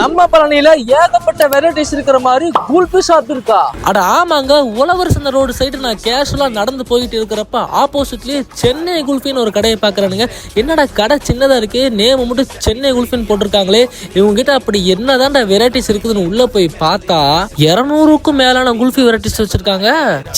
நம்ம பழனியில ஏகப்பட்ட வெரைட்டிஸ் இருக்கிற மாதிரி குல்ஃபி ஷாப் இருக்கா? அட ஆமாங்க, உழவர் சந்தை ரோடு சைடு நான் கேஷுவலா நடந்து போயிட்டு இருக்கிறப்ப ஆப்போசிட்லயே சென்னை குல்ஃபின்னு ஒரு கடையை பாக்குறானுங்க. என்னடா கடை சின்னதா இருக்கு, நேம் மட்டும் சென்னை குல்ஃபின்னு போட்டிருக்காங்களே, இவங்க கிட்ட அப்படி என்னதான்டா வெரைட்டிஸ் இருக்குதுன்னு உள்ள போய் பார்த்தா 200க்கும் மேலான குல்ஃபி வெரைட்டிஸ் வச்சிருக்காங்க.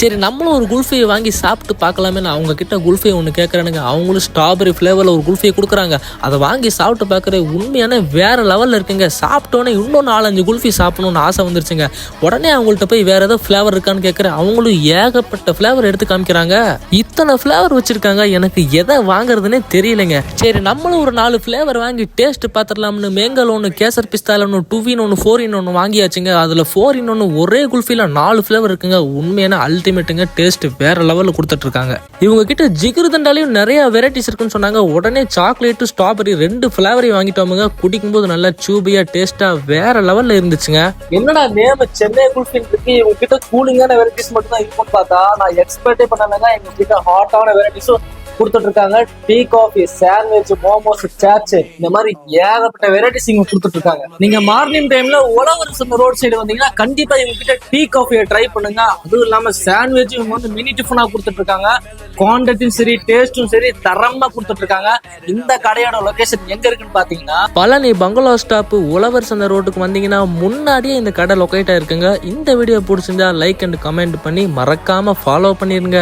சரி நம்மளும் ஒரு குல்ஃபியை வாங்கி சாப்பிட்டு பார்க்கலாமே. அவங்க கிட்ட குல்ஃபி ஒன்று கேட்கறானுங்க. அவங்களும் ஸ்ட்ராபெரி ஃபிளேவர்ல ஒரு குல்ஃபியை கொடுக்குறாங்க. அதை வாங்கி சாப்பிட்டு பார்க்குற உண்மையான வேற லெவல்ல இருக்குங்க. சாப்பிட்டோன்னே இன்னும் 4-5 குல்ஃபி சாப்பிடணும்னு ஆசை வந்துருச்சுங்க. உடனே அவங்கள்ட்ட போய் வேற ஏதாவது ஃபிளேவர் இருக்கான்னு கேட்குறேன். அவங்களும் ஏகப்பட்ட ஃபிளேவர் எடுத்து காமிக்கிறாங்க. இத்தனை ஃபிளேவர் வச்சிருக்காங்க, எனக்கு எதை வாங்குறதுன்னே தெரியலைங்க. சரி நம்மளும் ஒரு 4 ஃபிளேவர் வாங்கி டேஸ்ட் பார்த்துடலாம்னு மேங்கல் ஒன்று, கேசர் பிஸ்தால ஒன்று, 2 1 4 1 வாங்கியாச்சுங்க. அதில் 4 1 ஒரே குல்ஃபில 4 ஃபிளேவர் இருக்குங்க. உண்மையான அல்டிமேட்டுங்க. டேஸ்ட் வேற லெவலில் கொடுத்துட்டு இருக்காங்க. இவங்க கிட்ட ஜிகிரு தண்டாலையும் நிறைய வெரைட்டிஸ் இருக்குன்னு சொன்னாங்க. உடனே சாக்லேட் ஸ்ட்ராபெரி 2 ஃபிளேவரையும் வாங்கிட்டோமுங்க. குடிக்கும்போது நல்லா சூபியா டேஸ்டா வேற லெவல்ல இருந்துச்சுங்க. என்னடா நேம் சென்னை குல்ஃபின்னு இருக்கு, இவங்க கிட்ட கூலிங்கான வெரைட்டிஸ் மட்டும் தான் இருக்கும்னு பார்த்தா நான் எக்ஸ்பெக்டே பண்ணாங்க. எங்க கிட்ட ஹாட்டான வெரைட்டிஸும் கொடுத்துட்டு இருக்காங்க. டீ, காஃபி, சாண்ட்விச், மோமோஸ், சாட்ஸ், இந்த மாதிரி ஏகப்பட்ட வெரைட்டிஸ் இவங்க கொடுத்துட்டு இருக்காங்க. நீங்க மார்னிங் டைம்ல உழவர் சந்தை ரோட் சைடு வந்தீங்கன்னா கண்டிப்பா இவங்க கிட்ட டீ காஃபியை ட்ரை பண்ணுங்க. அதுவும் இல்லாம சாண்ட்விச் இவங்க வந்து மினி டிஃபனா கொடுத்துட்டு இருக்காங்க. குவான்டிட்டியும் சரி டேஸ்டும் சரி தரமா கொடுத்துட்டு இருக்காங்க. இந்த கடையோட லொகேஷன் எங்க இருக்குன்னு பாத்தீங்கன்னா பழனி பங்களா ஸ்டாப் உழவர் சந்தை ரோட்டுக்கு வந்தீங்கன்னா முன்னாடியே இந்த கடை லொகேட் ஆயிருக்குங்க. இந்த வீடியோ பிடிச்சிருந்தா லைக் அண்ட் கமெண்ட் பண்ணி மறக்காம ஃபாலோ பண்ணிருங்க.